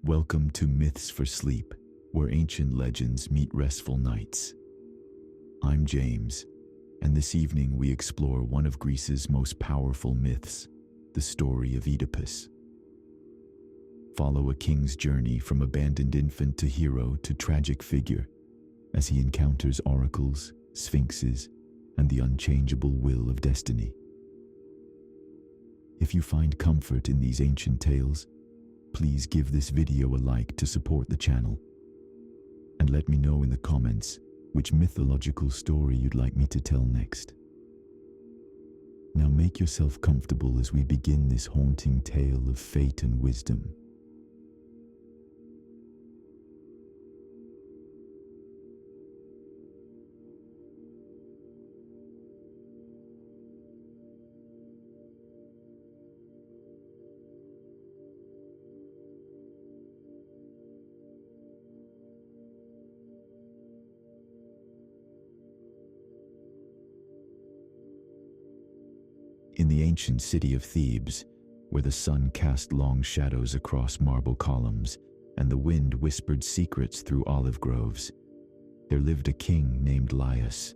Welcome to Myths for Sleep, where ancient legends meet restful nights. I'm James, and this evening we explore one of Greece's most powerful myths, the story of Oedipus. Follow a king's journey from abandoned infant to hero to tragic figure as he encounters oracles, sphinxes, and the unchangeable will of destiny. If you find comfort in these ancient tales, please give this video a like to support the channel. And let me know in the comments which mythological story you'd like me to tell next. Now make yourself comfortable as we begin this haunting tale of fate and wisdom. In the ancient city of Thebes, where the sun cast long shadows across marble columns and the wind whispered secrets through olive groves, there lived a king named Laius.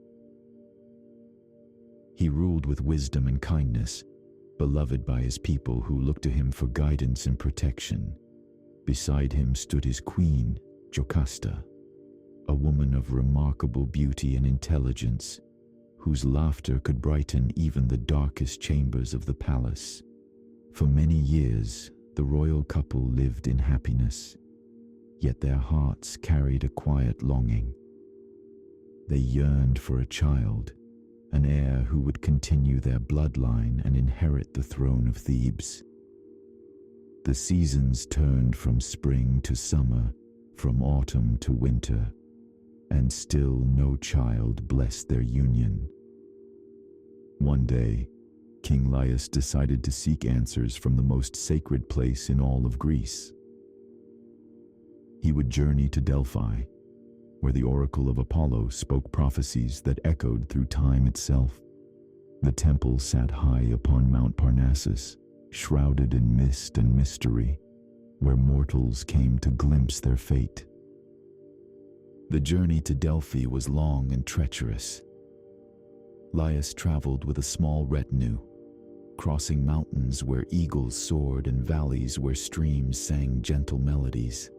He ruled with wisdom and kindness, beloved by his people who looked to him for guidance and protection. Beside him stood his queen, Jocasta, a woman of remarkable beauty and intelligence, whose laughter could brighten even the darkest chambers of the palace. For many years, the royal couple lived in happiness, yet their hearts carried a quiet longing. They yearned for a child, an heir who would continue their bloodline and inherit the throne of Thebes. The seasons turned from spring to summer, from autumn to winter, and still no child blessed their union. One day, King Laius decided to seek answers from the most sacred place in all of Greece. He would journey to Delphi, where the oracle of Apollo spoke prophecies that echoed through time itself. The temple sat high upon Mount Parnassus, shrouded in mist and mystery, where mortals came to glimpse their fate. The journey to Delphi was long and treacherous. Laius traveled with a small retinue, crossing mountains where eagles soared and valleys where streams sang gentle melodies.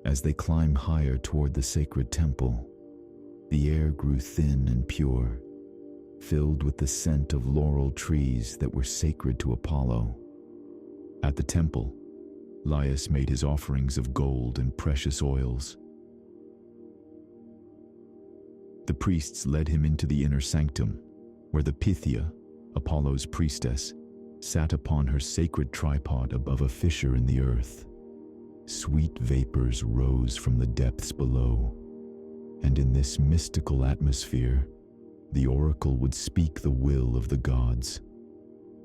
As they climbed higher toward the sacred temple, the air grew thin and pure, filled with the scent of laurel trees that were sacred to Apollo. At the temple, Laius made his offerings of gold and precious oils. The priests led him into the inner sanctum, where the Pythia, Apollo's priestess, sat upon her sacred tripod above a fissure in the earth. Sweet vapors rose from the depths below, and in this mystical atmosphere, the oracle would speak the will of the gods.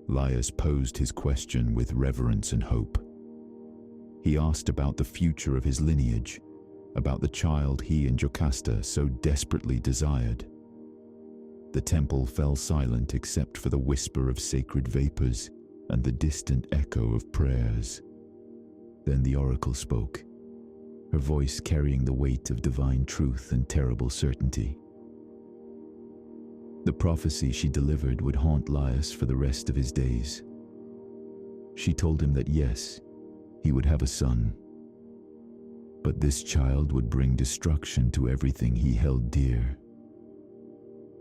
Laius posed his question with reverence and hope. He asked about the future of his lineage, about the child he and Jocasta so desperately desired. The temple fell silent except for the whisper of sacred vapors and the distant echo of prayers. Then the oracle spoke, her voice carrying the weight of divine truth and terrible certainty. The prophecy she delivered would haunt Laius for the rest of his days. She told him that yes, he would have a son, but this child would bring destruction to everything he held dear.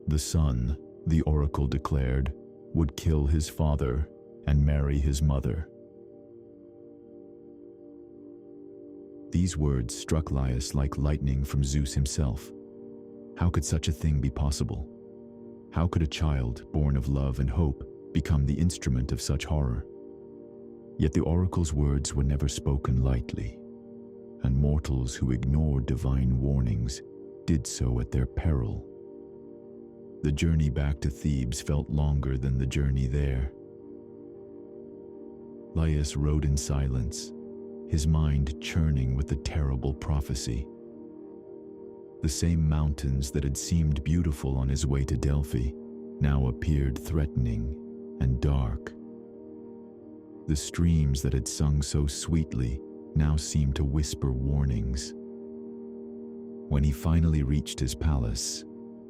The son, the oracle declared, would kill his father and marry his mother. These words struck Laius like lightning from Zeus himself. How could such a thing be possible? How could a child, born of love and hope, become the instrument of such horror? Yet the oracle's words were never spoken lightly, and mortals who ignored divine warnings did so at their peril. The journey back to Thebes felt longer than the journey there. Laius rode in silence, his mind churning with the terrible prophecy. The same mountains that had seemed beautiful on his way to Delphi now appeared threatening and dark. The streams that had sung so sweetly now seemed to whisper warnings. When he finally reached his palace,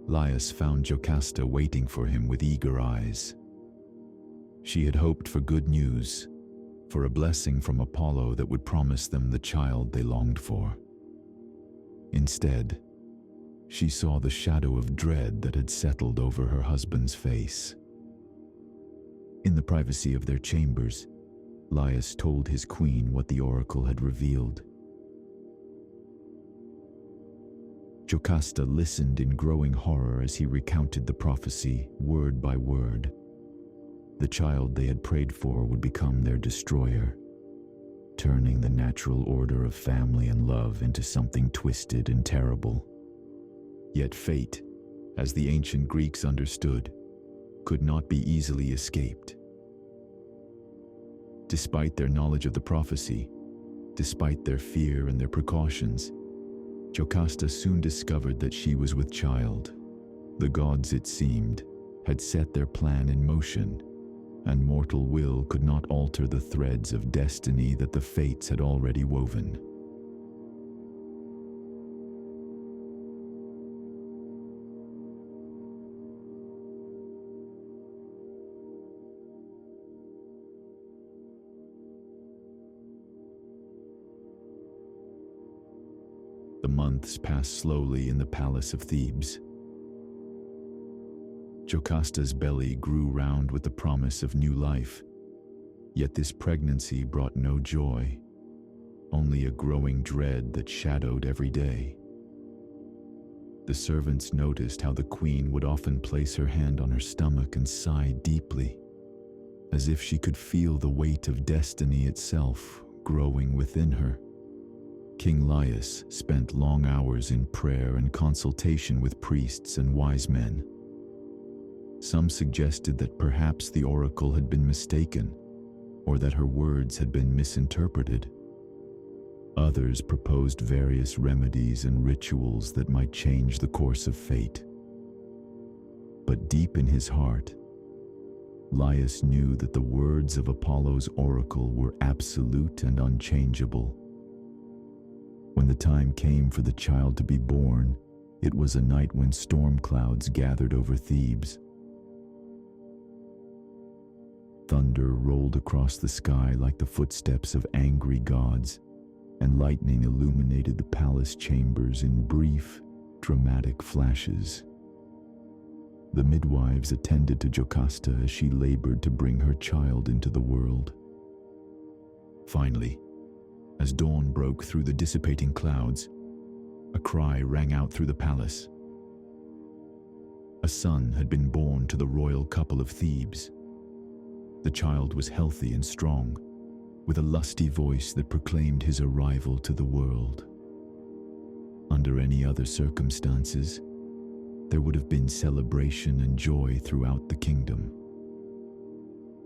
Laius found Jocasta waiting for him with eager eyes. She had hoped for good news, for a blessing from Apollo that would promise them the child they longed for. Instead, she saw the shadow of dread that had settled over her husband's face. In the privacy of their chambers, Laius told his queen what the oracle had revealed. Jocasta listened in growing horror as he recounted the prophecy, word by word. The child they had prayed for would become their destroyer, turning the natural order of family and love into something twisted and terrible. Yet fate, as the ancient Greeks understood, could not be easily escaped. Despite their knowledge of the prophecy, despite their fear and their precautions, Jocasta soon discovered that she was with child. The gods, it seemed, had set their plan in motion, and mortal will could not alter the threads of destiny that the fates had already woven. The months passed slowly in the palace of Thebes. Jocasta's belly grew round with the promise of new life, yet this pregnancy brought no joy, only a growing dread that shadowed every day. The servants noticed how the queen would often place her hand on her stomach and sigh deeply, as if she could feel the weight of destiny itself growing within her. King Laius spent long hours in prayer and consultation with priests and wise men. Some suggested that perhaps the oracle had been mistaken, or that her words had been misinterpreted. Others proposed various remedies and rituals that might change the course of fate. But deep in his heart, Laius knew that the words of Apollo's oracle were absolute and unchangeable. When the time came for the child to be born, it was a night when storm clouds gathered over Thebes. Thunder rolled across the sky like the footsteps of angry gods, and lightning illuminated the palace chambers in brief, dramatic flashes. The midwives attended to Jocasta as she labored to bring her child into the world. Finally, as dawn broke through the dissipating clouds, a cry rang out through the palace. A son had been born to the royal couple of Thebes. The child was healthy and strong, with a lusty voice that proclaimed his arrival to the world. Under any other circumstances, there would have been celebration and joy throughout the kingdom.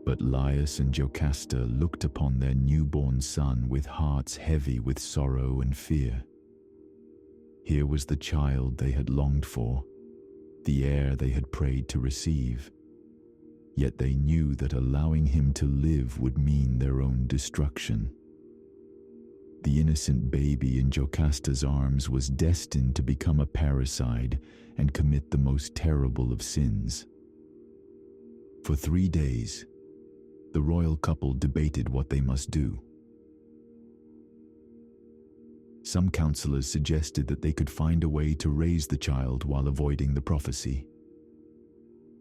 But Laius and Jocasta looked upon their newborn son with hearts heavy with sorrow and fear. Here was the child they had longed for, the heir they had prayed to receive. Yet they knew that allowing him to live would mean their own destruction. The innocent baby in Jocasta's arms was destined to become a parricide and commit the most terrible of sins. For 3 days, the royal couple debated what they must do. Some counselors suggested that they could find a way to raise the child while avoiding the prophecy.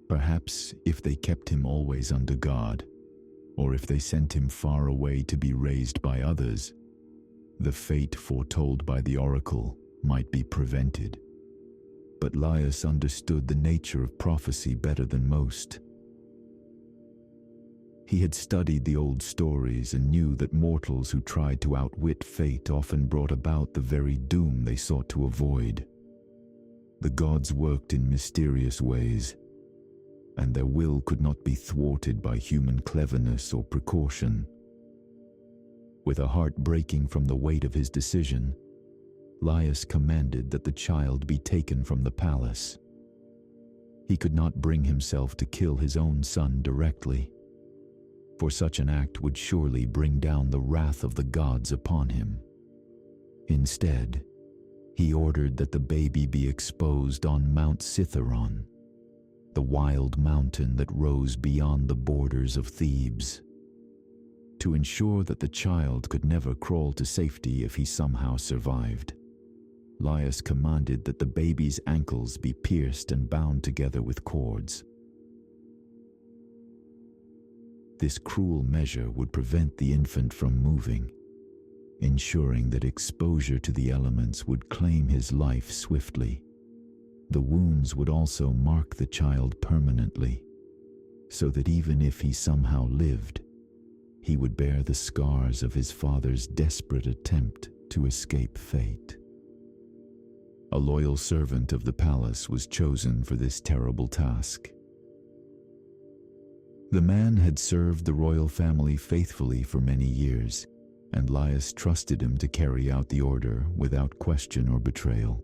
Perhaps if they kept him always under guard, or if they sent him far away to be raised by others, the fate foretold by the oracle might be prevented. But Laius understood the nature of prophecy better than most. He had studied the old stories and knew that mortals who tried to outwit fate often brought about the very doom they sought to avoid. The gods worked in mysterious ways, and their will could not be thwarted by human cleverness or precaution. With a heart breaking from the weight of his decision, Laius commanded that the child be taken from the palace. He could not bring himself to kill his own son directly. for such an act would surely bring down the wrath of the gods upon him. Instead, he ordered that the baby be exposed on Mount Cithaeron, the wild mountain that rose beyond the borders of Thebes. To ensure that the child could never crawl to safety if he somehow survived, Laius commanded that the baby's ankles be pierced and bound together with cords. This cruel measure would prevent the infant from moving, ensuring that exposure to the elements would claim his life swiftly. The wounds would also mark the child permanently, so that even if he somehow lived, he would bear the scars of his father's desperate attempt to escape fate. A loyal servant of the palace was chosen for this terrible task. The man had served the royal family faithfully for many years, and Laius trusted him to carry out the order without question or betrayal.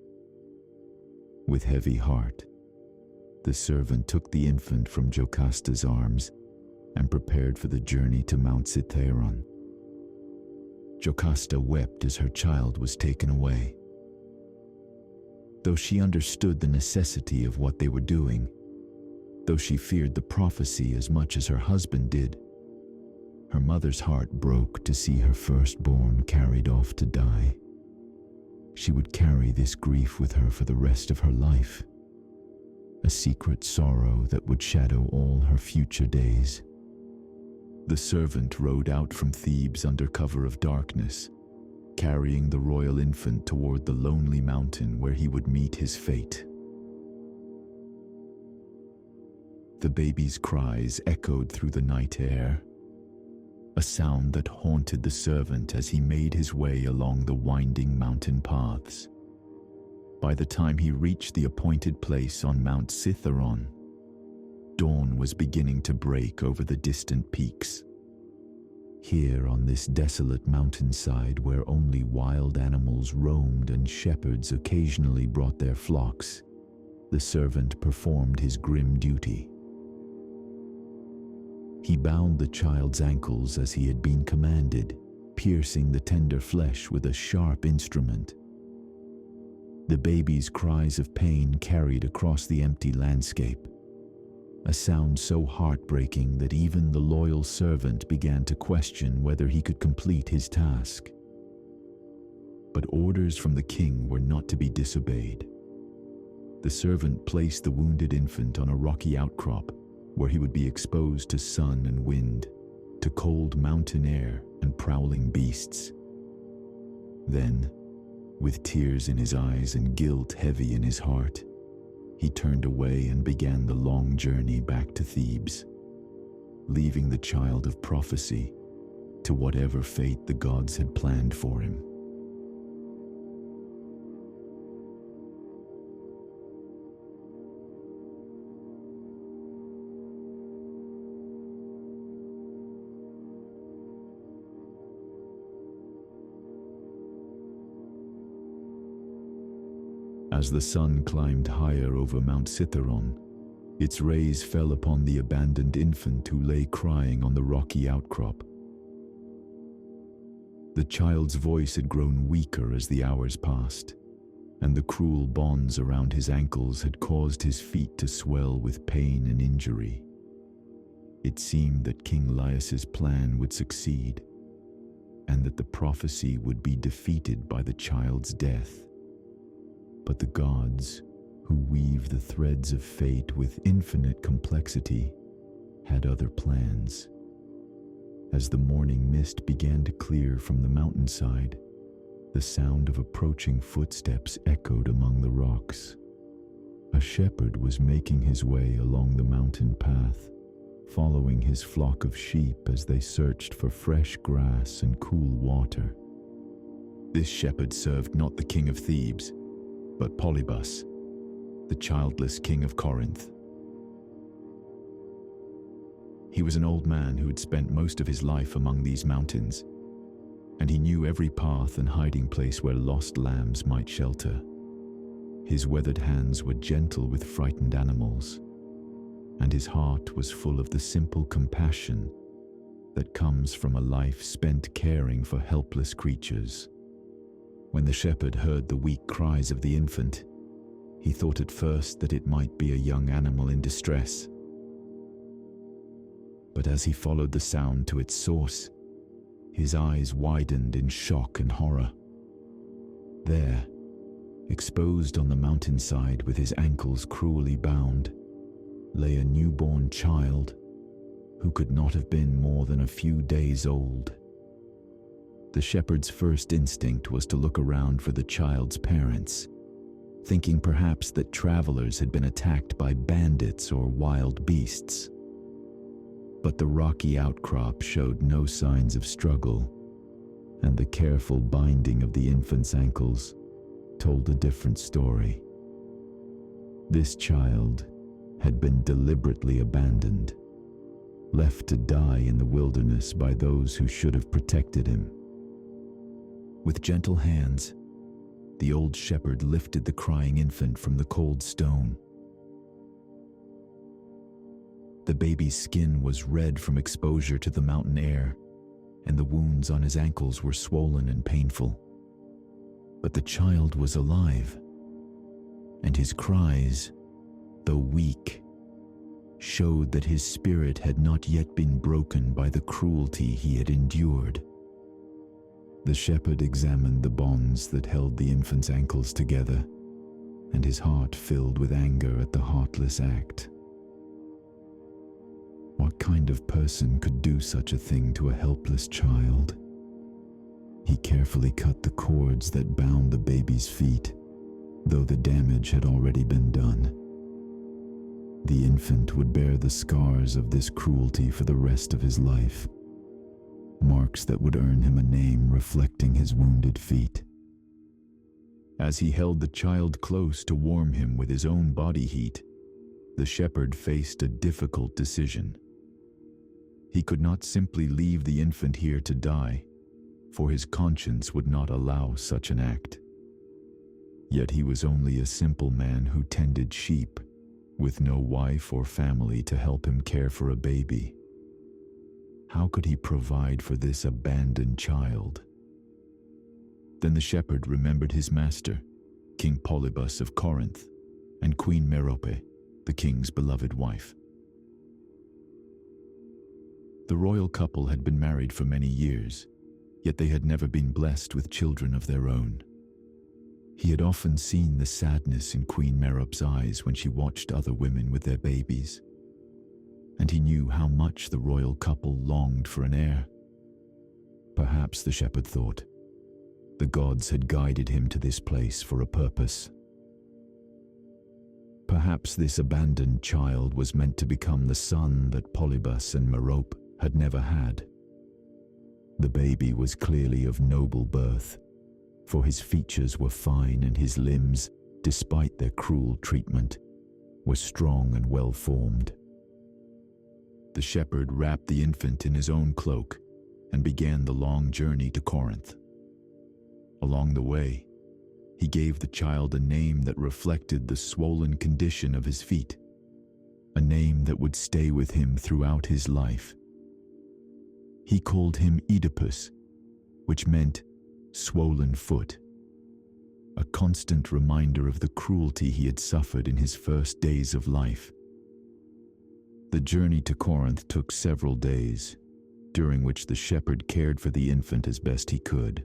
With heavy heart, the servant took the infant from Jocasta's arms and prepared for the journey to Mount Cithaeron. Jocasta wept as her child was taken away. Though she understood the necessity of what they were doing, though she feared the prophecy as much as her husband did, her mother's heart broke to see her firstborn carried off to die. She would carry this grief with her for the rest of her life, a secret sorrow that would shadow all her future days. The servant rode out from Thebes under cover of darkness, carrying the royal infant toward the lonely mountain where he would meet his fate. The baby's cries echoed through the night air, a sound that haunted the servant as he made his way along the winding mountain paths. By the time he reached the appointed place on Mount Cithaeron, dawn was beginning to break over the distant peaks. Here on this desolate mountainside where only wild animals roamed and shepherds occasionally brought their flocks, the servant performed his grim duty. He bound the child's ankles as he had been commanded, piercing the tender flesh with a sharp instrument. The baby's cries of pain carried across the empty landscape, a sound so heartbreaking that even the loyal servant began to question whether he could complete his task. But orders from the king were not to be disobeyed. The servant placed the wounded infant on a rocky outcrop where he would be exposed to sun and wind, to cold mountain air and prowling beasts. Then, with tears in his eyes and guilt heavy in his heart, he turned away and began the long journey back to Thebes, leaving the child of prophecy to whatever fate the gods had planned for him. As the sun climbed higher over Mount Cithaeron, its rays fell upon the abandoned infant who lay crying on the rocky outcrop. The child's voice had grown weaker as the hours passed, and the cruel bonds around his ankles had caused his feet to swell with pain and injury. It seemed that King Laius's plan would succeed, and that the prophecy would be defeated by the child's death. But the gods, who weave the threads of fate with infinite complexity, had other plans. As the morning mist began to clear from the mountainside, the sound of approaching footsteps echoed among the rocks. A shepherd was making his way along the mountain path, following his flock of sheep as they searched for fresh grass and cool water. This shepherd served not the king of Thebes, but Polybus, the childless king of Corinth. He was an old man who had spent most of his life among these mountains, and he knew every path and hiding place where lost lambs might shelter. His weathered hands were gentle with frightened animals, and his heart was full of the simple compassion that comes from a life spent caring for helpless creatures. When the shepherd heard the weak cries of the infant, he thought at first that it might be a young animal in distress. But as he followed the sound to its source, his eyes widened in shock and horror. There, exposed on the mountainside with his ankles cruelly bound, lay a newborn child who could not have been more than a few days old. The shepherd's first instinct was to look around for the child's parents, thinking perhaps that travelers had been attacked by bandits or wild beasts. But the rocky outcrop showed no signs of struggle, and the careful binding of the infant's ankles told a different story. This child had been deliberately abandoned, left to die in the wilderness by those who should have protected him. With gentle hands, the old shepherd lifted the crying infant from the cold stone. The baby's skin was red from exposure to the mountain air, and the wounds on his ankles were swollen and painful. But the child was alive, and his cries, though weak, showed that his spirit had not yet been broken by the cruelty he had endured. The shepherd examined the bonds that held the infant's ankles together, and his heart filled with anger at the heartless act. What kind of person could do such a thing to a helpless child? He carefully cut the cords that bound the baby's feet, though the damage had already been done. The infant would bear the scars of this cruelty for the rest of his life, marks that would earn him a name reflecting his wounded feet. As he held the child close to warm him with his own body heat, the shepherd faced a difficult decision. He could not simply leave the infant here to die, for his conscience would not allow such an act. Yet he was only a simple man who tended sheep, with no wife or family to help him care for a baby. How could he provide for this abandoned child? Then the shepherd remembered his master, King Polybus of Corinth, and Queen Merope, the king's beloved wife. The royal couple had been married for many years, yet they had never been blessed with children of their own. He had often seen the sadness in Queen Merope's eyes when she watched other women with their babies, and he knew how much the royal couple longed for an heir. Perhaps, the shepherd thought, the gods had guided him to this place for a purpose. Perhaps this abandoned child was meant to become the son that Polybus and Merope had never had. The baby was clearly of noble birth, for his features were fine and his limbs, despite their cruel treatment, were strong and well-formed. The shepherd wrapped the infant in his own cloak and began the long journey to Corinth. Along the way, he gave the child a name that reflected the swollen condition of his feet, a name that would stay with him throughout his life. He called him Oedipus, which meant swollen foot, a constant reminder of the cruelty he had suffered in his first days of life. The journey to Corinth took several days, during which the shepherd cared for the infant as best he could.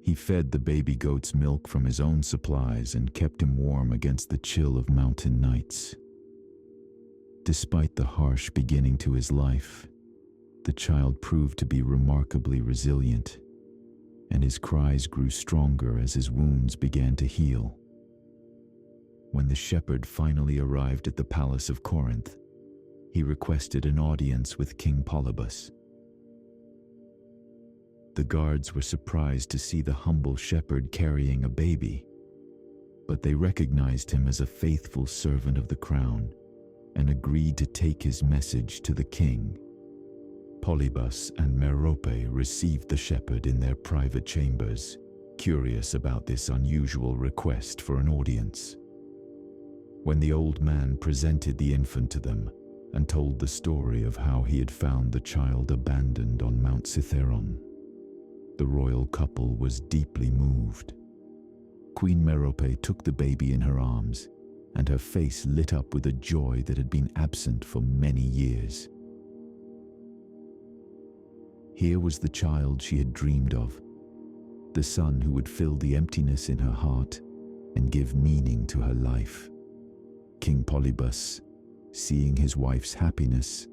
He fed the baby goat's milk from his own supplies and kept him warm against the chill of mountain nights. Despite the harsh beginning to his life, the child proved to be remarkably resilient, and his cries grew stronger as his wounds began to heal. When the shepherd finally arrived at the palace of Corinth, he requested an audience with King Polybus. The guards were surprised to see the humble shepherd carrying a baby, but they recognized him as a faithful servant of the crown and agreed to take his message to the king. Polybus and Merope received the shepherd in their private chambers, curious about this unusual request for an audience. When the old man presented the infant to them, and told the story of how he had found the child abandoned on Mount Cithaeron. The royal couple was deeply moved. Queen Merope took the baby in her arms, and her face lit up with a joy that had been absent for many years. Here was the child she had dreamed of, the son who would fill the emptiness in her heart and give meaning to her life. King Polybus, seeing his wife's happiness,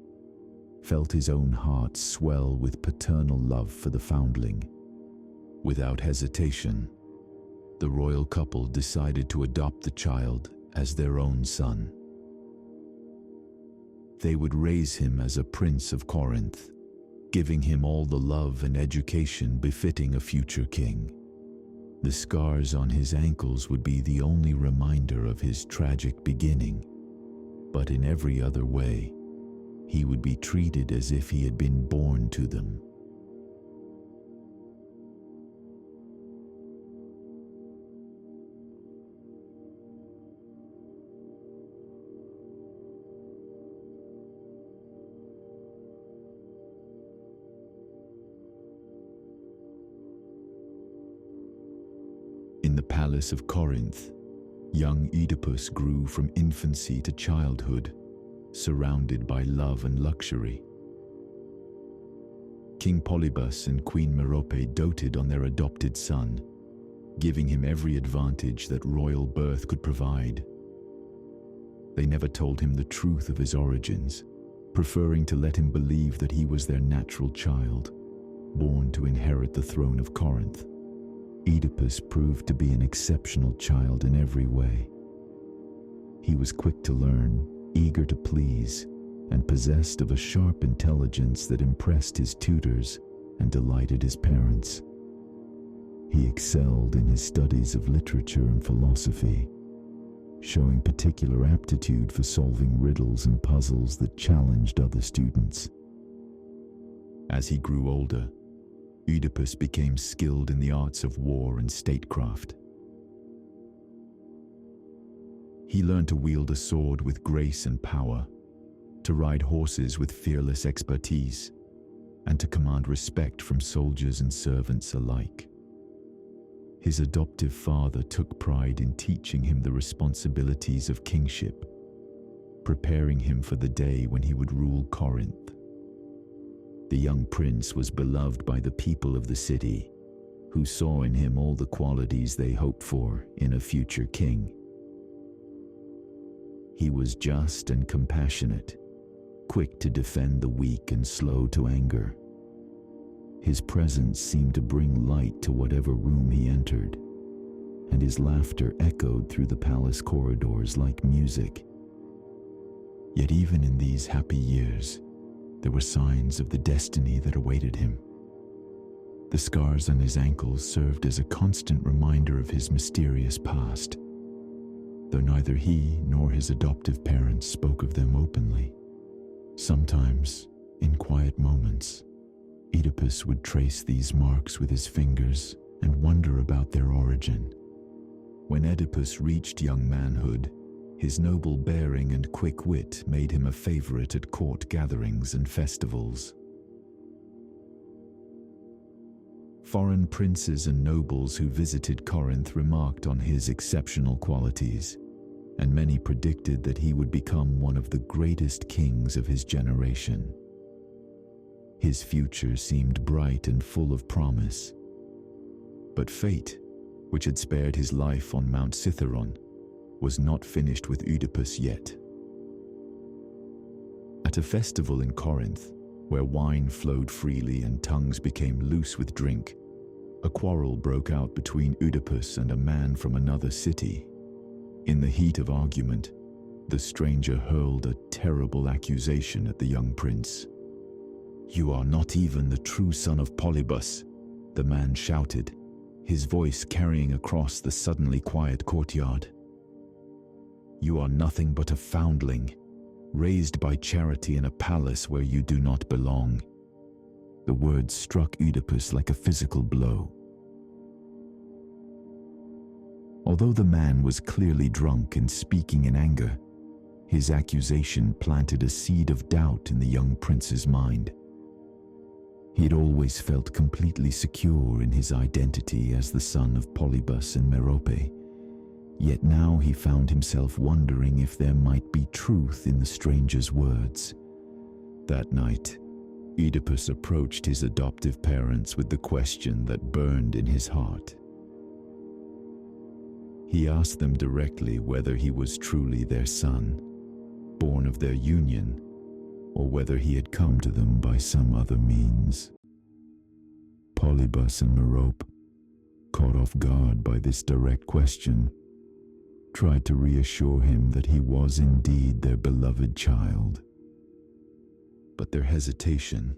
felt his own heart swell with paternal love for the foundling. Without hesitation, the royal couple decided to adopt the child as their own son. They would raise him as a prince of Corinth, giving him all the love and education befitting a future king. The scars on his ankles would be the only reminder of his tragic beginning, but in every other way, he would be treated as if he had been born to them. In the palace of Corinth, young Oedipus grew from infancy to childhood, surrounded by love and luxury. King Polybus and Queen Merope doted on their adopted son, giving him every advantage that royal birth could provide. They never told him the truth of his origins, preferring to let him believe that he was their natural child, born to inherit the throne of Corinth. Oedipus proved to be an exceptional child in every way. He was quick to learn, eager to please, and possessed of a sharp intelligence that impressed his tutors and delighted his parents. He excelled in his studies of literature and philosophy, showing particular aptitude for solving riddles and puzzles that challenged other students. As he grew older, Oedipus became skilled in the arts of war and statecraft. He learned to wield a sword with grace and power, to ride horses with fearless expertise, and to command respect from soldiers and servants alike. His adoptive father took pride in teaching him the responsibilities of kingship, preparing him for the day when he would rule Corinth. The young prince was beloved by the people of the city, who saw in him all the qualities they hoped for in a future king. He was just and compassionate, quick to defend the weak and slow to anger. His presence seemed to bring light to whatever room he entered, and his laughter echoed through the palace corridors like music. Yet even in these happy years, there were signs of the destiny that awaited him. The scars on his ankles served as a constant reminder of his mysterious past, though neither he nor his adoptive parents spoke of them openly. Sometimes, in quiet moments, Oedipus would trace these marks with his fingers and wonder about their origin. When Oedipus reached young manhood, his noble bearing and quick wit made him a favorite at court gatherings and festivals. Foreign princes and nobles who visited Corinth remarked on his exceptional qualities, and many predicted that he would become one of the greatest kings of his generation. His future seemed bright and full of promise. But fate, which had spared his life on Mount Cithaeron, was not finished with Oedipus yet. At a festival in Corinth, where wine flowed freely and tongues became loose with drink, a quarrel broke out between Oedipus and a man from another city. In the heat of argument, the stranger hurled a terrible accusation at the young prince. "You are not even the true son of Polybus," the man shouted, his voice carrying across the suddenly quiet courtyard. "You are nothing but a foundling, raised by charity in a palace where you do not belong." The words struck Oedipus like a physical blow. Although the man was clearly drunk and speaking in anger, His accusation planted a seed of doubt in the young prince's mind. He had always felt completely secure in his identity as the son of Polybus and Merope, yet now he found himself wondering if there might be truth in the stranger's words. That night, Oedipus approached his adoptive parents with the question that burned in his heart. He asked them directly whether he was truly their son, born of their union, or whether he had come to them by some other means. Polybus and Merope, caught off guard by this direct question, tried to reassure him that he was indeed their beloved child. But their hesitation,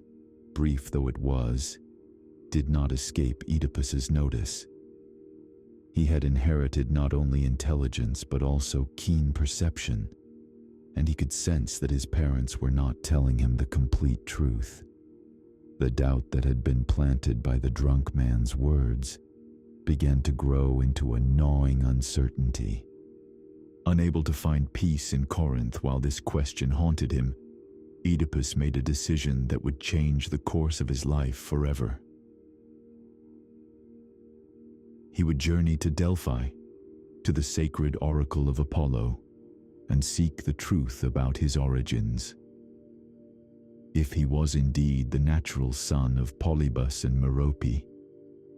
brief though it was, did not escape Oedipus's notice. He had inherited not only intelligence but also keen perception, and he could sense that his parents were not telling him the complete truth. The doubt that had been planted by the drunk man's words began to grow into a gnawing uncertainty. Unable to find peace in Corinth while this question haunted him, Oedipus made a decision that would change the course of his life forever. He would journey to Delphi, to the sacred oracle of Apollo, and seek the truth about his origins. If he was indeed the natural son of Polybus and Merope,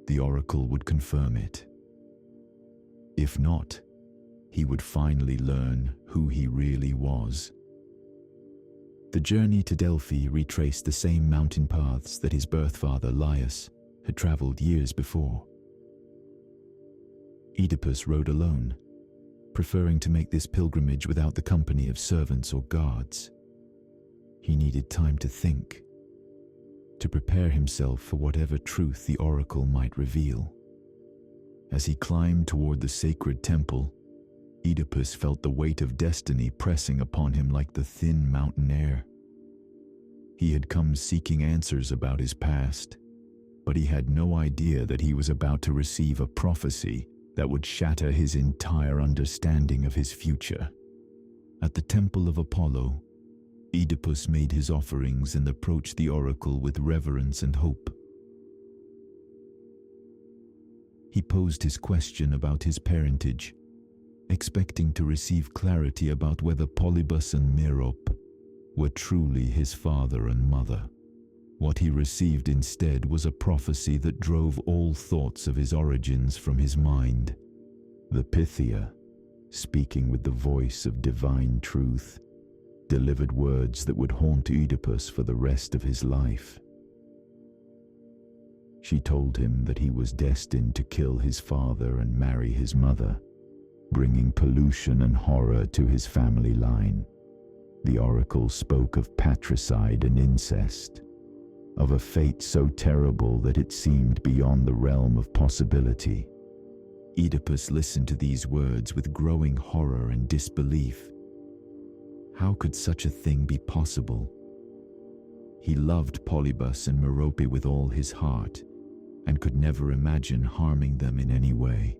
the oracle would confirm it. If not, he would finally learn who he really was. The journey to Delphi retraced the same mountain paths that his birth father Laius had traveled years before. Oedipus rode alone, preferring to make this pilgrimage without the company of servants or guards. He needed time to think, to prepare himself for whatever truth the oracle might reveal. As he climbed toward the sacred temple, Oedipus felt the weight of destiny pressing upon him like the thin mountain air. He had come seeking answers about his past, but he had no idea that he was about to receive a prophecy that would shatter his entire understanding of his future. At the temple of Apollo, Oedipus made his offerings and approached the oracle with reverence and hope. He posed his question about his parentage, expecting to receive clarity about whether Polybus and Merope were truly his father and mother. What he received instead was a prophecy that drove all thoughts of his origins from his mind. The Pythia, speaking with the voice of divine truth, delivered words that would haunt Oedipus for the rest of his life. She told him that he was destined to kill his father and marry his mother, bringing pollution and horror to his family line. The oracle spoke of patricide and incest, of a fate so terrible that it seemed beyond the realm of possibility. Oedipus listened to these words with growing horror and disbelief. How could such a thing be possible? He loved Polybus and Merope with all his heart, and could never imagine harming them in any way.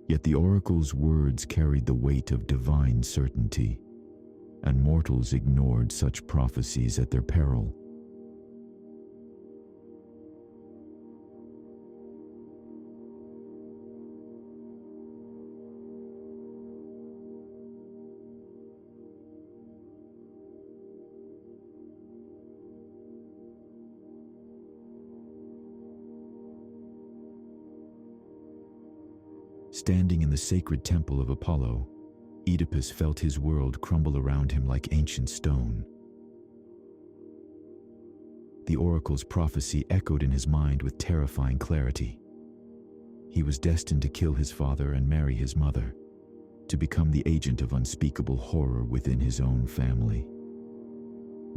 Yet the oracle's words carried the weight of divine certainty, and mortals ignored such prophecies at their peril. Standing in the sacred temple of Apollo, Oedipus felt his world crumble around him like ancient stone. The oracle's prophecy echoed in his mind with terrifying clarity. He was destined to kill his father and marry his mother, to become the agent of unspeakable horror within his own family.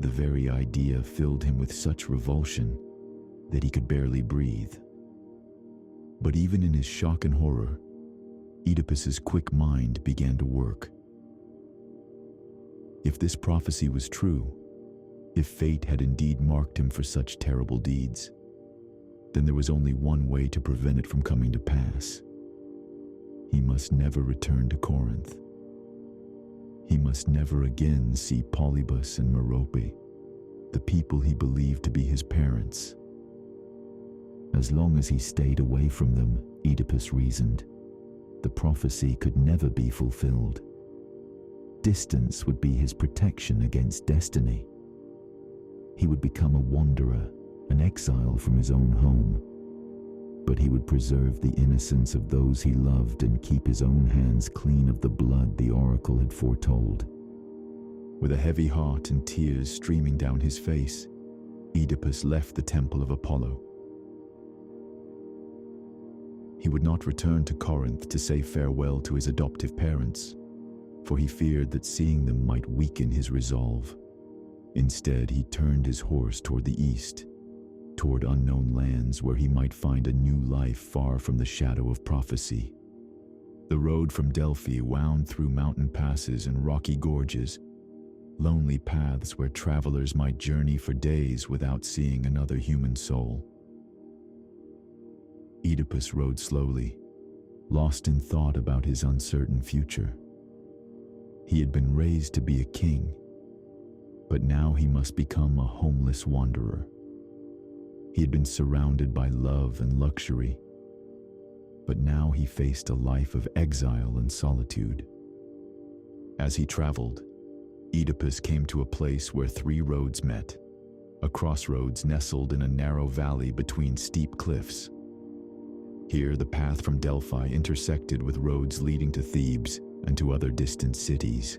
The very idea filled him with such revulsion that he could barely breathe. But even in his shock and horror, Oedipus's quick mind began to work. If this prophecy was true, if fate had indeed marked him for such terrible deeds, then there was only one way to prevent it from coming to pass. He must never return to Corinth. He must never again see Polybus and Merope, the people he believed to be his parents. As long as he stayed away from them, Oedipus reasoned, the prophecy could never be fulfilled. Distance would be his protection against destiny. He would become a wanderer, an exile from his own home, but he would preserve the innocence of those he loved and keep his own hands clean of the blood the oracle had foretold. With a heavy heart and tears streaming down his face, Oedipus left the temple of Apollo. He would not return to Corinth to say farewell to his adoptive parents, for he feared that seeing them might weaken his resolve. Instead, he turned his horse toward the east, toward unknown lands where he might find a new life far from the shadow of prophecy. The road from Delphi wound through mountain passes and rocky gorges, lonely paths where travelers might journey for days without seeing another human soul. Oedipus rode slowly, lost in thought about his uncertain future. He had been raised to be a king, but now he must become a homeless wanderer. He had been surrounded by love and luxury, but now he faced a life of exile and solitude. As he traveled, Oedipus came to a place where three roads met, a crossroads nestled in a narrow valley between steep cliffs. Here, the path from Delphi intersected with roads leading to Thebes and to other distant cities.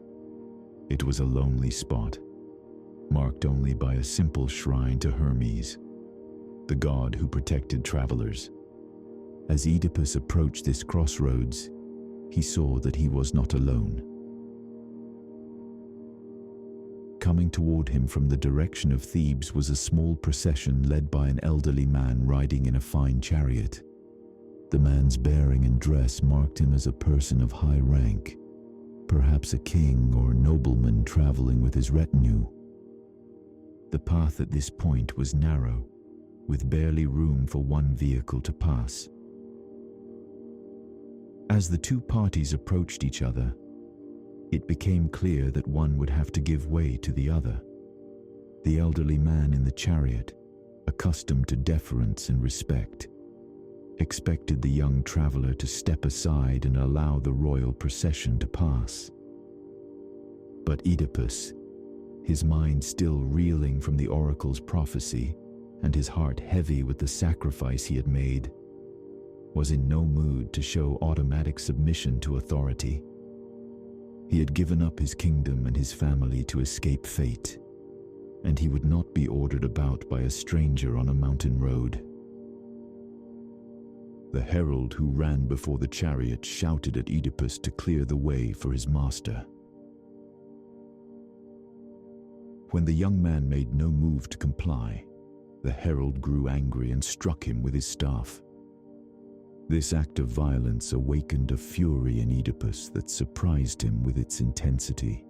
It was a lonely spot, marked only by a simple shrine to Hermes, the god who protected travelers. As Oedipus approached this crossroads, he saw that he was not alone. Coming toward him from the direction of Thebes was a small procession led by an elderly man riding in a fine chariot. The man's bearing and dress marked him as a person of high rank, perhaps a king or nobleman traveling with his retinue. The path at this point was narrow, with barely room for one vehicle to pass. As the two parties approached each other, it became clear that one would have to give way to the other. The elderly man in the chariot, accustomed to deference and respect, expected the young traveler to step aside and allow the royal procession to pass. But Oedipus, his mind still reeling from the oracle's prophecy and his heart heavy with the sacrifice he had made, was in no mood to show automatic submission to authority. He had given up his kingdom and his family to escape fate, and he would not be ordered about by a stranger on a mountain road. The herald who ran before the chariot shouted at Oedipus to clear the way for his master. When the young man made no move to comply, the herald grew angry and struck him with his staff. This act of violence awakened a fury in Oedipus that surprised him with its intensity.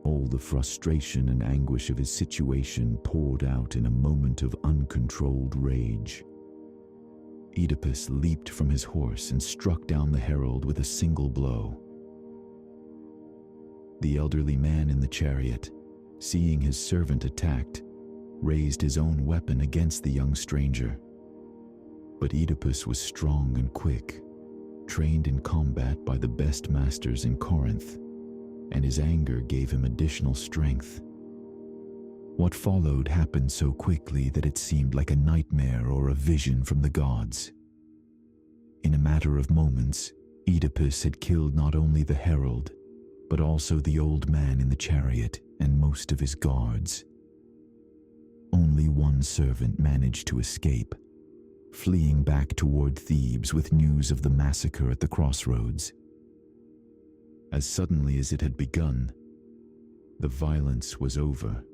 All the frustration and anguish of his situation poured out in a moment of uncontrolled rage. Oedipus leaped from his horse and struck down the herald with a single blow. The elderly man in the chariot, seeing his servant attacked, raised his own weapon against the young stranger. But Oedipus was strong and quick, trained in combat by the best masters in Corinth, and his anger gave him additional strength. What followed happened so quickly that it seemed like a nightmare or a vision from the gods. In a matter of moments, Oedipus had killed not only the herald, but also the old man in the chariot and most of his guards. Only one servant managed to escape, fleeing back toward Thebes with news of the massacre at the crossroads. As suddenly as it had begun, the violence was over.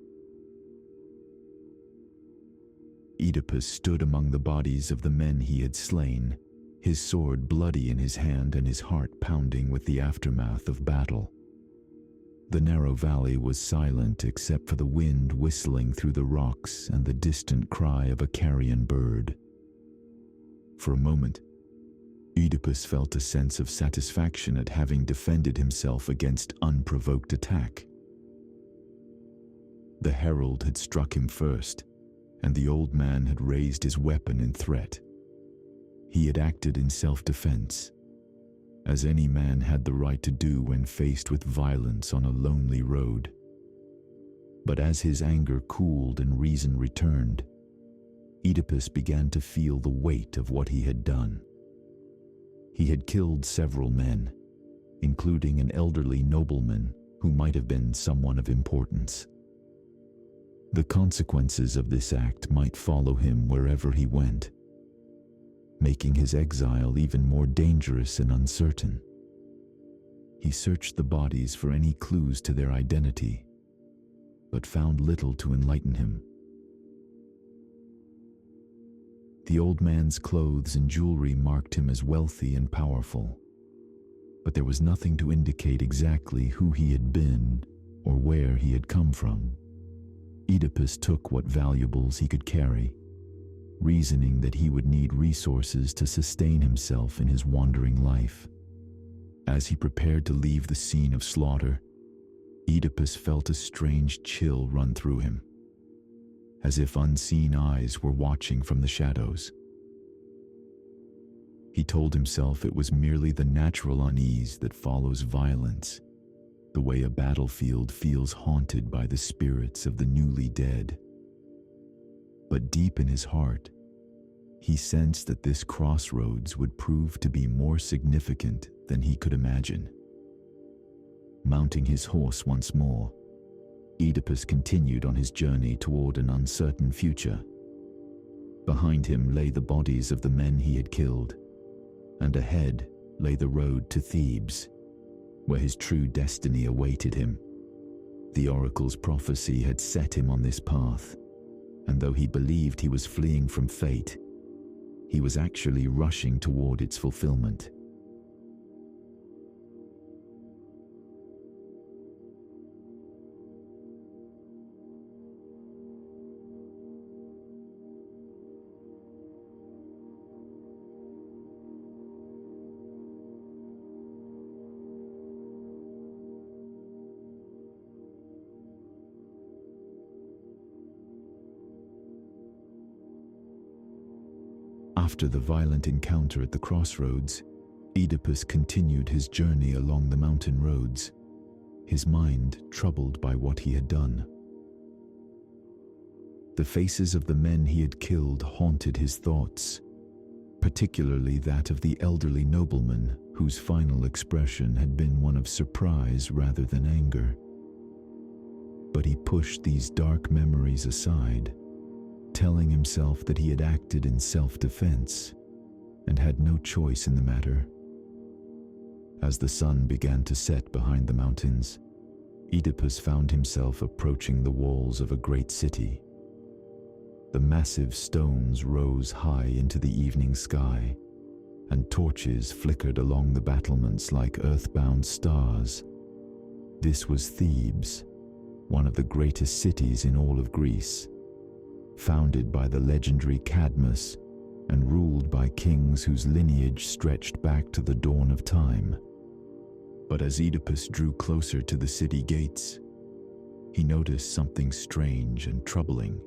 Oedipus stood among the bodies of the men he had slain, his sword bloody in his hand and his heart pounding with the aftermath of battle. The narrow valley was silent except for the wind whistling through the rocks and the distant cry of a carrion bird. For a moment, Oedipus felt a sense of satisfaction at having defended himself against unprovoked attack. The herald had struck him first, and the old man had raised his weapon in threat. He had acted in self-defense, as any man had the right to do when faced with violence on a lonely road. But as his anger cooled and reason returned, Oedipus began to feel the weight of what he had done. He had killed several men, including an elderly nobleman who might have been someone of importance. The consequences of this act might follow him wherever he went, making his exile even more dangerous and uncertain. He searched the bodies for any clues to their identity, but found little to enlighten him. The old man's clothes and jewelry marked him as wealthy and powerful, but there was nothing to indicate exactly who he had been or where he had come from. Oedipus took what valuables he could carry, reasoning that he would need resources to sustain himself in his wandering life. As he prepared to leave the scene of slaughter, Oedipus felt a strange chill run through him, as if unseen eyes were watching from the shadows. He told himself it was merely the natural unease that follows violence, the way a battlefield feels haunted by the spirits of the newly dead. But deep in his heart, he sensed that this crossroads would prove to be more significant than he could imagine. Mounting his horse once more, Oedipus continued on his journey toward an uncertain future. Behind him lay the bodies of the men he had killed, and ahead lay the road to Thebes, where his true destiny awaited him. The oracle's prophecy had set him on this path, and though he believed he was fleeing from fate, he was actually rushing toward its fulfillment. After the violent encounter at the crossroads, Oedipus continued his journey along the mountain roads, his mind troubled by what he had done. The faces of the men he had killed haunted his thoughts, particularly that of the elderly nobleman whose final expression had been one of surprise rather than anger. But he pushed these dark memories aside, telling himself that he had acted in self-defense and had no choice in the matter. As the sun began to set behind the mountains, Oedipus found himself approaching the walls of a great city. The massive stones rose high into the evening sky, and torches flickered along the battlements like earthbound stars. This was Thebes, one of the greatest cities in all of Greece, founded by the legendary Cadmus and ruled by kings whose lineage stretched back to the dawn of time. But as Oedipus drew closer to the city gates, he noticed something strange and troubling.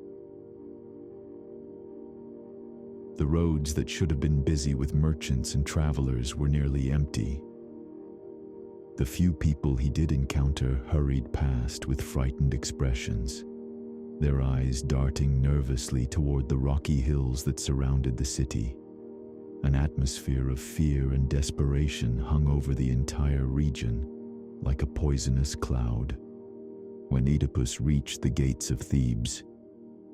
The roads that should have been busy with merchants and travelers were nearly empty. The few people he did encounter hurried past with frightened expressions, their eyes darting nervously toward the rocky hills that surrounded the city. An atmosphere of fear and desperation hung over the entire region, like a poisonous cloud. When Oedipus reached the gates of Thebes,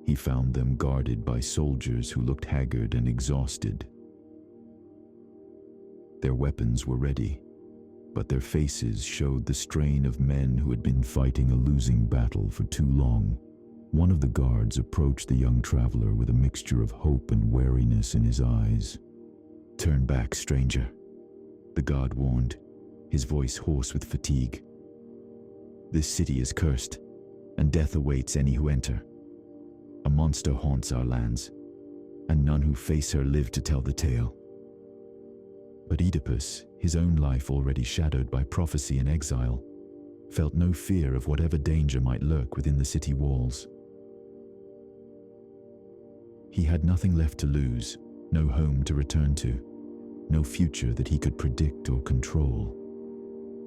he found them guarded by soldiers who looked haggard and exhausted. Their weapons were ready, but their faces showed the strain of men who had been fighting a losing battle for too long. One of the guards approached the young traveler with a mixture of hope and wariness in his eyes. "Turn back, stranger," the guard warned, his voice hoarse with fatigue. "This city is cursed, and death awaits any who enter. A monster haunts our lands, and none who face her live to tell the tale." But Oedipus, his own life already shadowed by prophecy and exile, felt no fear of whatever danger might lurk within the city walls. He had nothing left to lose, no home to return to, no future that he could predict or control.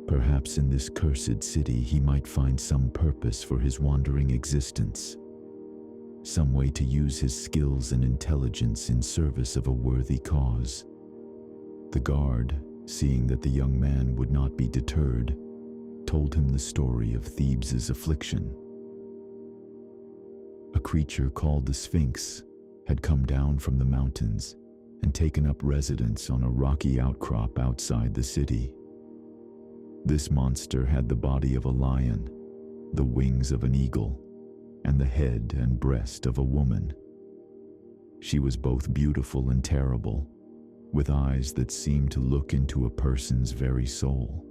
Perhaps in this cursed city he might find some purpose for his wandering existence, some way to use his skills and intelligence in service of a worthy cause. The guard, seeing that the young man would not be deterred, told him the story of Thebes' affliction. A creature called the Sphinx had come down from the mountains and taken up residence on a rocky outcrop outside the city. This monster had the body of a lion, the wings of an eagle, and the head and breast of a woman. She was both beautiful and terrible, with eyes that seemed to look into a person's very soul.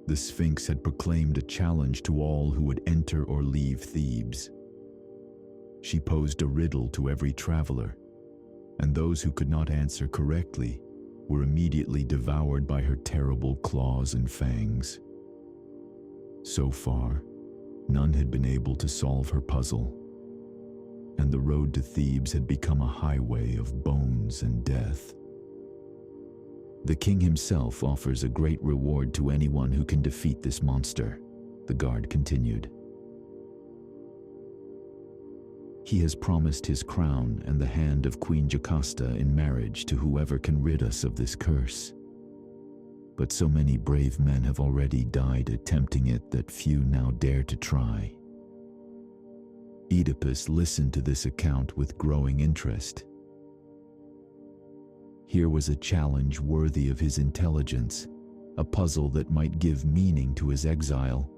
The Sphinx had proclaimed a challenge to all who would enter or leave Thebes. She posed a riddle to every traveler, and those who could not answer correctly were immediately devoured by her terrible claws and fangs. So far, none had been able to solve her puzzle, and the road to Thebes had become a highway of bones and death. The king himself offers a great reward to anyone who can defeat this monster, the guard continued. He has promised his crown and the hand of Queen Jocasta in marriage to whoever can rid us of this curse. But so many brave men have already died attempting it that few now dare to try. Oedipus listened to this account with growing interest. Here was a challenge worthy of his intelligence, a puzzle that might give meaning to his exile.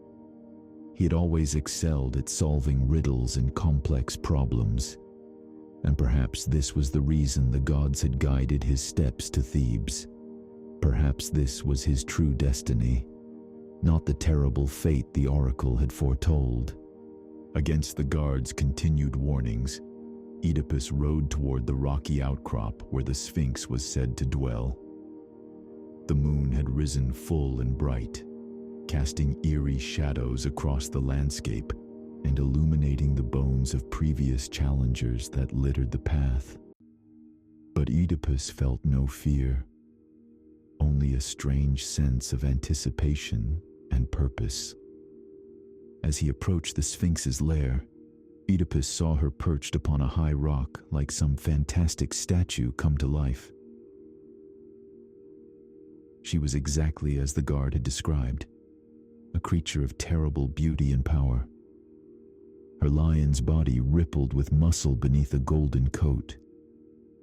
He had always excelled at solving riddles and complex problems, and perhaps this was the reason the gods had guided his steps to Thebes. Perhaps this was his true destiny, not the terrible fate the oracle had foretold. Against the guard's continued warnings, Oedipus rode toward the rocky outcrop where the Sphinx was said to dwell. The moon had risen full and bright, casting eerie shadows across the landscape and illuminating the bones of previous challengers that littered the path. But Oedipus felt no fear, only a strange sense of anticipation and purpose. As he approached the Sphinx's lair, Oedipus saw her perched upon a high rock like some fantastic statue come to life. She was exactly as the guard had described, a creature of terrible beauty and power. Her lion's body rippled with muscle beneath a golden coat.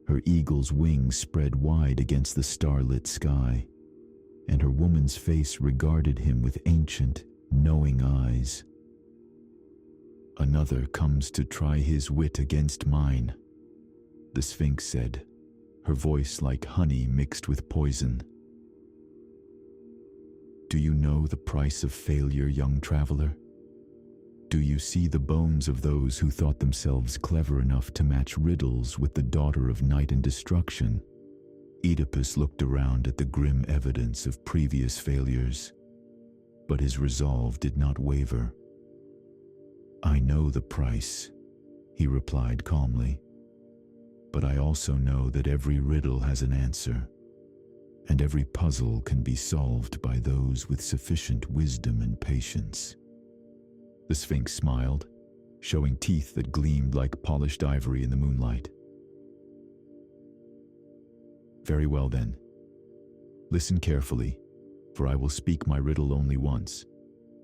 Her eagle's wings spread wide against the starlit sky, and her woman's face regarded him with ancient, knowing eyes. "Another comes to try his wit against mine," the Sphinx said, her voice like honey mixed with poison. "Do you know the price of failure, young traveler? Do you see the bones of those who thought themselves clever enough to match riddles with the daughter of night and destruction?" Oedipus looked around at the grim evidence of previous failures, but his resolve did not waver. "I know the price," he replied calmly, "but I also know that every riddle has an answer, and every puzzle can be solved by those with sufficient wisdom and patience." The Sphinx smiled, showing teeth that gleamed like polished ivory in the moonlight. "Very well then. Listen carefully, for I will speak my riddle only once,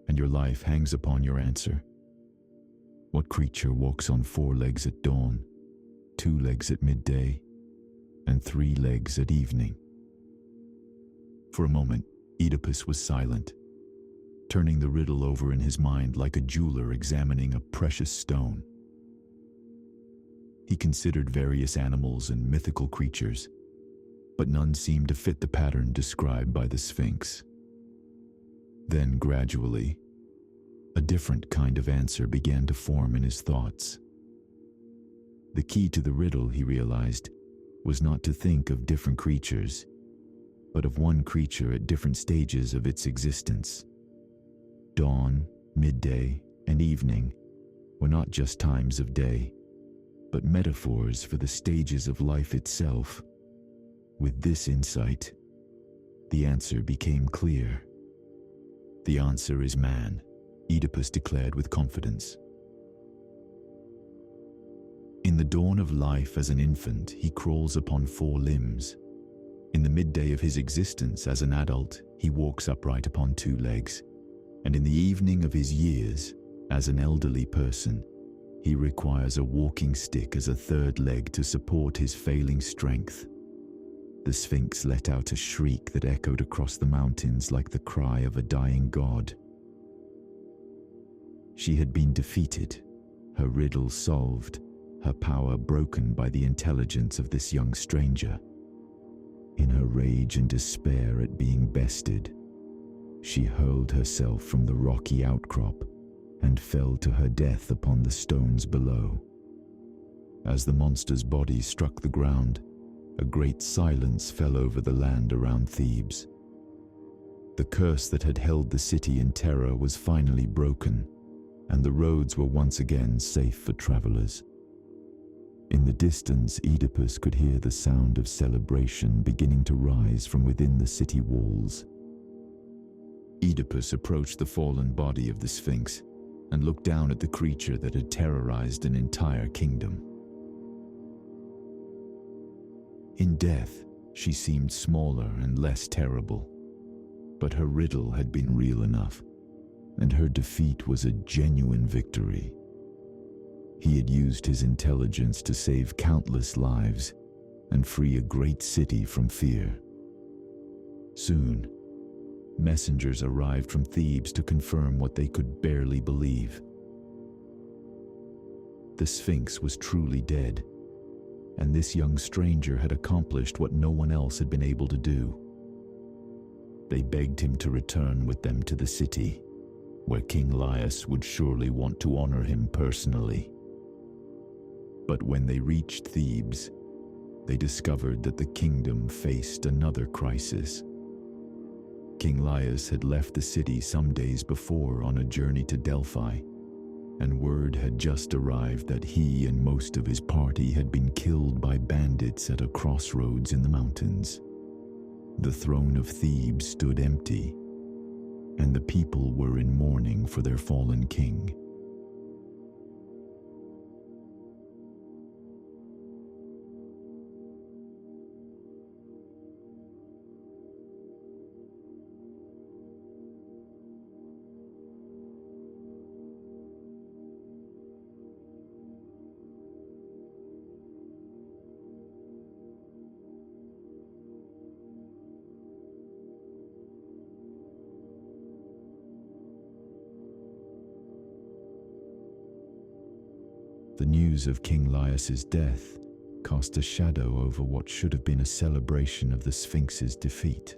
and your life hangs upon your answer. What creature walks on 4 legs at dawn, 2 legs at midday, and 3 legs at evening?" For a moment, Oedipus was silent, turning the riddle over in his mind like a jeweler examining a precious stone. He considered various animals and mythical creatures, but none seemed to fit the pattern described by the Sphinx. Then, gradually, a different kind of answer began to form in his thoughts. The key to the riddle, he realized, was not to think of different creatures, but of one creature at different stages of its existence. Dawn, midday, and evening were not just times of day, but metaphors for the stages of life itself. With this insight, the answer became clear. The answer is man, Oedipus declared with confidence. In the dawn of life as an infant, he crawls upon 4 limbs. In the midday of his existence as an adult, he walks upright upon 2 legs. And in the evening of his years, as an elderly person, he requires a walking stick as a 3rd leg to support his failing strength. The Sphinx let out a shriek that echoed across the mountains like the cry of a dying god. She had been defeated, her riddle solved, her power broken by the intelligence of this young stranger. In her rage and despair at being bested, she hurled herself from the rocky outcrop and fell to her death upon the stones below. As the monster's body struck the ground, a great silence fell over the land around Thebes. The curse that had held the city in terror was finally broken, and the roads were once again safe for travelers. In the distance, Oedipus could hear the sound of celebration beginning to rise from within the city walls. Oedipus approached the fallen body of the Sphinx and looked down at the creature that had terrorized an entire kingdom. In death, she seemed smaller and less terrible, but her riddle had been real enough, and her defeat was a genuine victory. He had used his intelligence to save countless lives and free a great city from fear. Soon, messengers arrived from Thebes to confirm what they could barely believe. The Sphinx was truly dead, and this young stranger had accomplished what no one else had been able to do. They begged him to return with them to the city, where King Laius would surely want to honor him personally. But when they reached Thebes, they discovered that the kingdom faced another crisis. King Laius had left the city some days before on a journey to Delphi, and word had just arrived that he and most of his party had been killed by bandits at a crossroads in the mountains. The throne of Thebes stood empty, and the people were in mourning for their fallen king. The news of King Laius's death cast a shadow over what should have been a celebration of the Sphinx's defeat.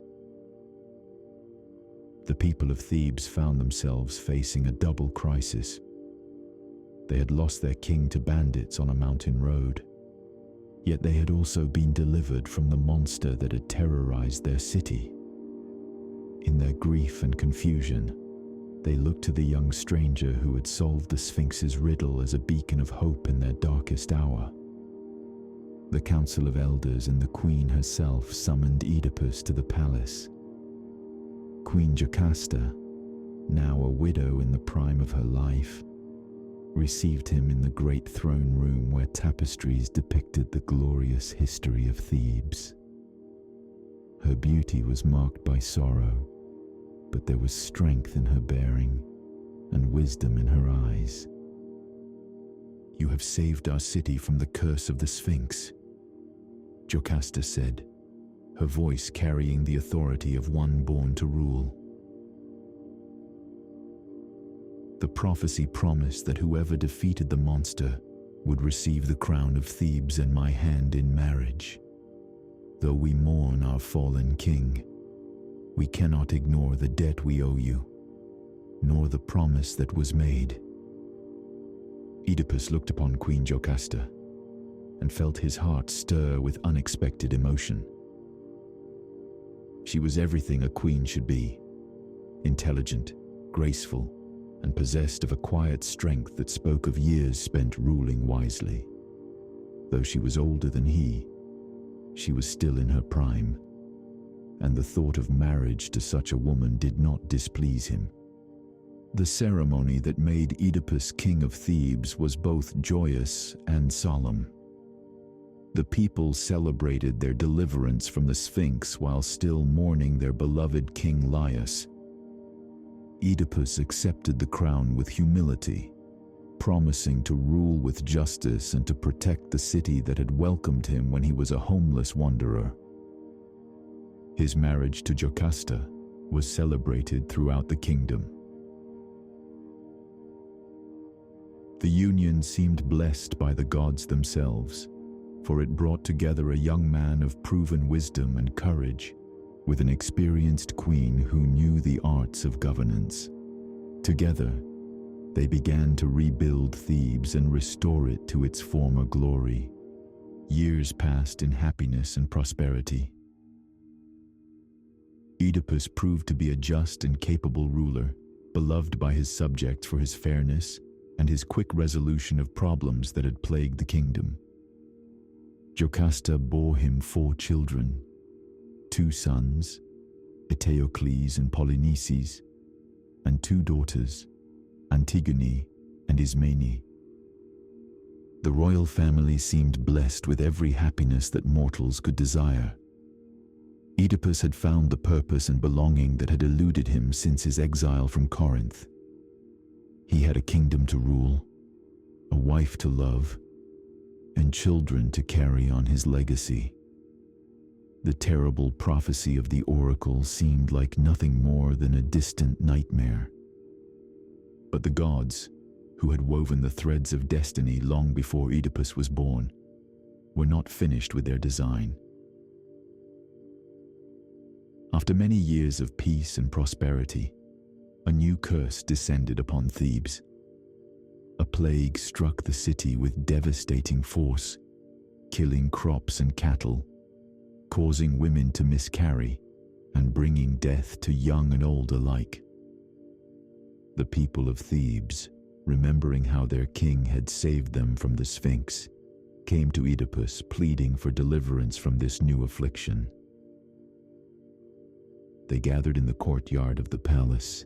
The people of Thebes found themselves facing a double crisis. They had lost their king to bandits on a mountain road, yet they had also been delivered from the monster that had terrorized their city. In their grief and confusion, they looked to the young stranger who had solved the Sphinx's riddle as a beacon of hope in their darkest hour. The council of elders and the queen herself summoned Oedipus to the palace. Queen Jocasta, now a widow in the prime of her life, received him in the great throne room where tapestries depicted the glorious history of Thebes. Her beauty was marked by sorrow, but there was strength in her bearing and wisdom in her eyes. "You have saved our city from the curse of the Sphinx," Jocasta said, her voice carrying the authority of one born to rule. The prophecy promised that whoever defeated the monster would receive the crown of Thebes and my hand in marriage. Though we mourn our fallen king, we cannot ignore the debt we owe you, nor the promise that was made. Oedipus looked upon Queen Jocasta and felt his heart stir with unexpected emotion. She was everything a queen should be: intelligent, graceful, and possessed of a quiet strength that spoke of years spent ruling wisely. Though she was older than he, she was still in her prime, and the thought of marriage to such a woman did not displease him. The ceremony that made Oedipus king of Thebes was both joyous and solemn. The people celebrated their deliverance from the Sphinx while still mourning their beloved king Laius. Oedipus accepted the crown with humility, promising to rule with justice and to protect the city that had welcomed him when he was a homeless wanderer. His marriage to Jocasta was celebrated throughout the kingdom. The union seemed blessed by the gods themselves, for it brought together a young man of proven wisdom and courage with an experienced queen who knew the arts of governance. Together, they began to rebuild Thebes and restore it to its former glory. Years passed in happiness and prosperity. Oedipus proved to be a just and capable ruler, beloved by his subjects for his fairness and his quick resolution of problems that had plagued the kingdom. Jocasta bore him 4 children, 2 sons, Eteocles and Polynices, and 2 daughters, Antigone and Ismene. The royal family seemed blessed with every happiness that mortals could desire. Oedipus had found the purpose and belonging that had eluded him since his exile from Corinth. He had a kingdom to rule, a wife to love, and children to carry on his legacy. The terrible prophecy of the oracle seemed like nothing more than a distant nightmare. But the gods, who had woven the threads of destiny long before Oedipus was born, were not finished with their design. After many years of peace and prosperity, a new curse descended upon Thebes. A plague struck the city with devastating force, killing crops and cattle, causing women to miscarry, and bringing death to young and old alike. The people of Thebes, remembering how their king had saved them from the Sphinx, came to Oedipus pleading for deliverance from this new affliction. They gathered in the courtyard of the palace,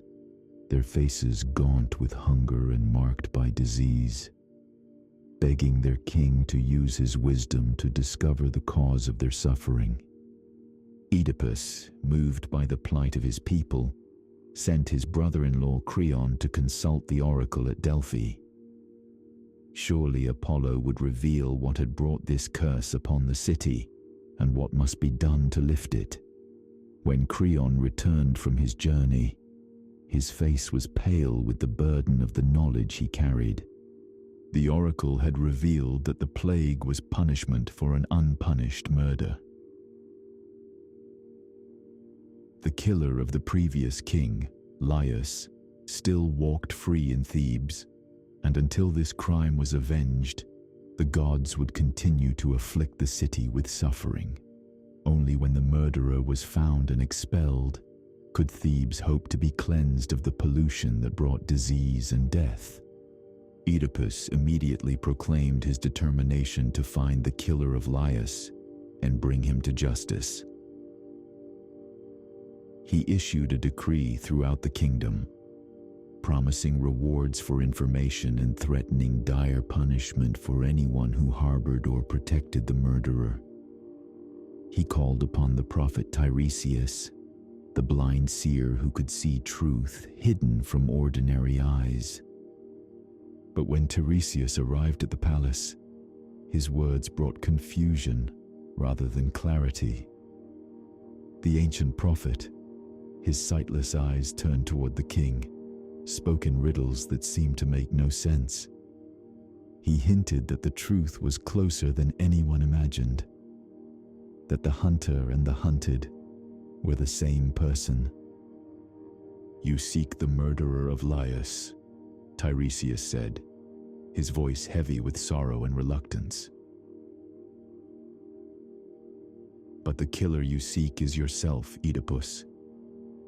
their faces gaunt with hunger and marked by disease, begging their king to use his wisdom to discover the cause of their suffering. Oedipus, moved by the plight of his people, sent his brother-in-law Creon to consult the oracle at Delphi. Surely Apollo would reveal what had brought this curse upon the city and what must be done to lift it. When Creon returned from his journey, his face was pale with the burden of the knowledge he carried. The oracle had revealed that the plague was punishment for an unpunished murder. The killer of the previous king, Laius, still walked free in Thebes, and until this crime was avenged, the gods would continue to afflict the city with suffering. Only when the murderer was found and expelled could Thebes hope to be cleansed of the pollution that brought disease and death. Oedipus immediately proclaimed his determination to find the killer of Laius and bring him to justice. He issued a decree throughout the kingdom, promising rewards for information and threatening dire punishment for anyone who harbored or protected the murderer. He called upon the prophet Tiresias, the blind seer who could see truth hidden from ordinary eyes. But when Tiresias arrived at the palace, his words brought confusion rather than clarity. The ancient prophet, his sightless eyes turned toward the king, spoke in riddles that seemed to make no sense. He hinted that the truth was closer than anyone imagined, that the hunter and the hunted were the same person. "You seek the murderer of Laius," Tiresias said, his voice heavy with sorrow and reluctance. But the killer you seek is yourself, Oedipus.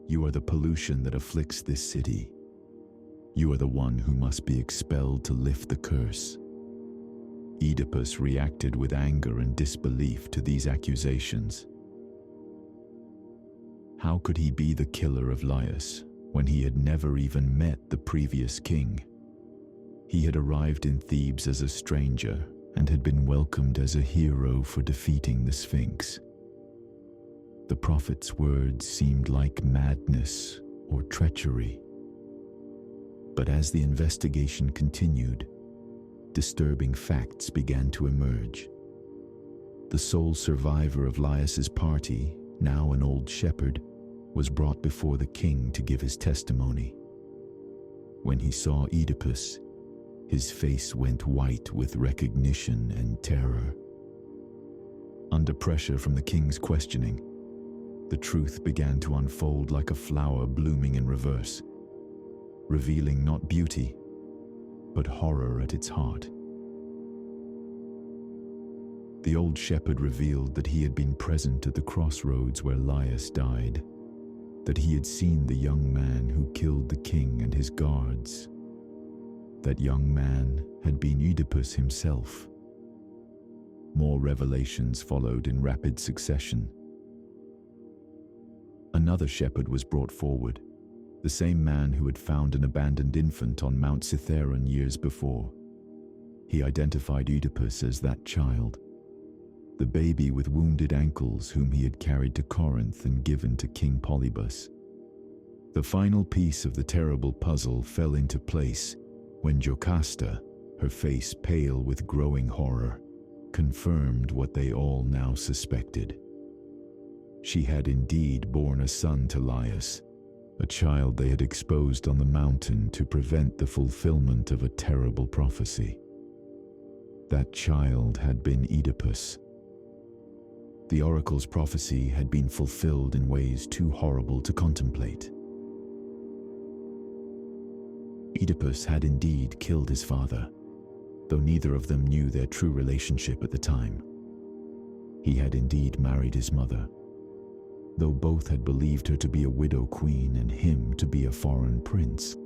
You are the pollution that afflicts this city. You are the one who must be expelled to lift the curse. Oedipus reacted with anger and disbelief to these accusations. How could he be the killer of Laius when he had never even met the previous king? He had arrived in Thebes as a stranger and had been welcomed as a hero for defeating the Sphinx. The prophet's words seemed like madness or treachery. But as the investigation continued, disturbing facts began to emerge. The sole survivor of Laius's party, now an old shepherd, was brought before the king to give his testimony. When he saw Oedipus, his face went white with recognition and terror. Under pressure from the king's questioning, the truth began to unfold like a flower blooming in reverse, revealing not beauty, but horror at its heart. The old shepherd revealed that he had been present at the crossroads where Laius died, that he had seen the young man who killed the king and his guards. That young man had been Oedipus himself. More revelations followed in rapid succession. Another shepherd was brought forward, the same man who had found an abandoned infant on Mount Cithaeron years before. He identified Oedipus as that child, the baby with wounded ankles whom he had carried to Corinth and given to King Polybus. The final piece of the terrible puzzle fell into place when Jocasta, her face pale with growing horror, confirmed what they all now suspected. She had indeed borne a son to Laius, a child they had exposed on the mountain to prevent the fulfillment of a terrible prophecy. That child had been Oedipus. The oracle's prophecy had been fulfilled in ways too horrible to contemplate. Oedipus had indeed killed his father, though neither of them knew their true relationship at the time. He had indeed married his mother, though both had believed her to be a widow queen and him to be a foreign prince.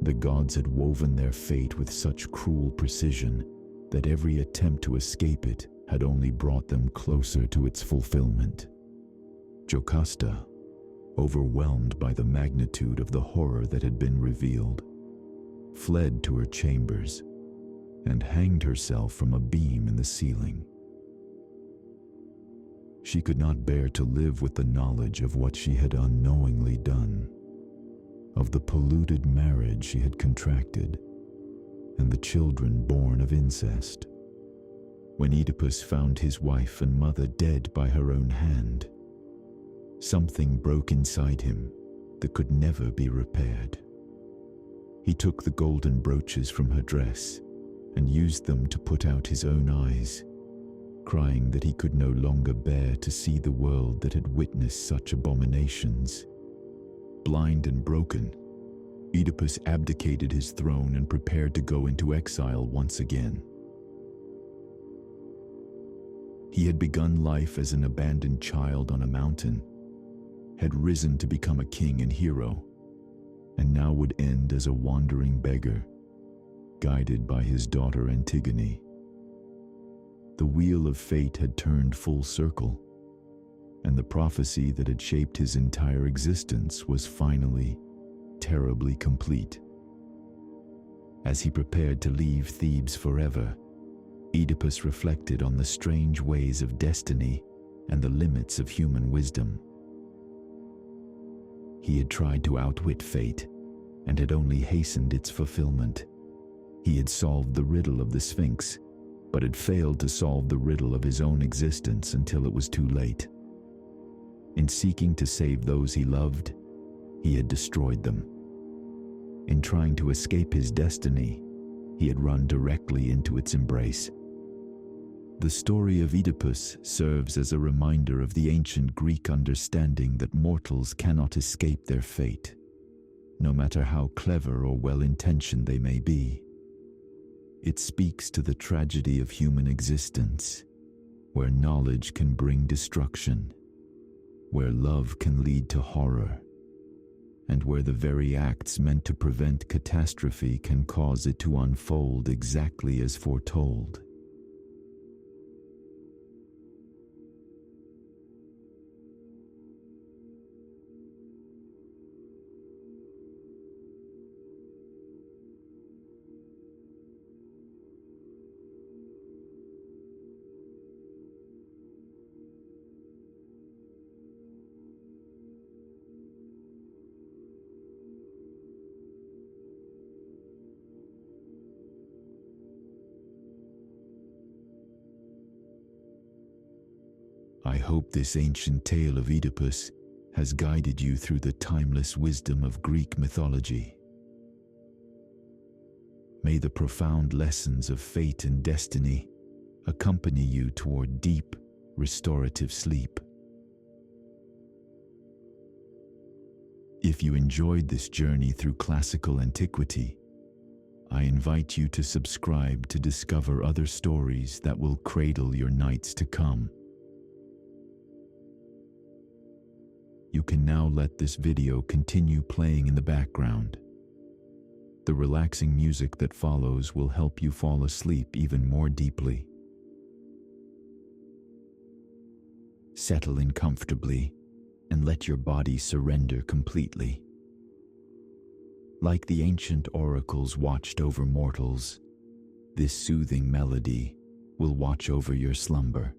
The gods had woven their fate with such cruel precision that every attempt to escape it had only brought them closer to its fulfillment. Jocasta, overwhelmed by the magnitude of the horror that had been revealed, fled to her chambers and hanged herself from a beam in the ceiling. She could not bear to live with the knowledge of what she had unknowingly done, of the polluted marriage she had contracted, and the children born of incest. When Oedipus found his wife and mother dead by her own hand, something broke inside him that could never be repaired. He took the golden brooches from her dress and used them to put out his own eyes, crying that he could no longer bear to see the world that had witnessed such abominations. Blind and broken, Oedipus abdicated his throne and prepared to go into exile once again. He had begun life as an abandoned child on a mountain, had risen to become a king and hero, and now would end as a wandering beggar, guided by his daughter Antigone. The wheel of fate had turned full circle, and the prophecy that had shaped his entire existence was finally terribly complete. As he prepared to leave Thebes forever, Oedipus reflected on the strange ways of destiny and the limits of human wisdom. He had tried to outwit fate and had only hastened its fulfillment. He had solved the riddle of the Sphinx, but had failed to solve the riddle of his own existence until it was too late. In seeking to save those he loved, he had destroyed them. In trying to escape his destiny, he had run directly into its embrace. The story of Oedipus serves as a reminder of the ancient Greek understanding that mortals cannot escape their fate, no matter how clever or well-intentioned they may be. It speaks to the tragedy of human existence, where knowledge can bring destruction, where love can lead to horror, and where the very acts meant to prevent catastrophe can cause it to unfold exactly as foretold. I hope this ancient tale of Oedipus has guided you through the timeless wisdom of Greek mythology. May the profound lessons of fate and destiny accompany you toward deep, restorative sleep. If you enjoyed this journey through classical antiquity, I invite you to subscribe to discover other stories that will cradle your nights to come. You can now let this video continue playing in the background. The relaxing music that follows will help you fall asleep even more deeply. Settle in comfortably and let your body surrender completely. Like the ancient oracles watched over mortals, this soothing melody will watch over your slumber.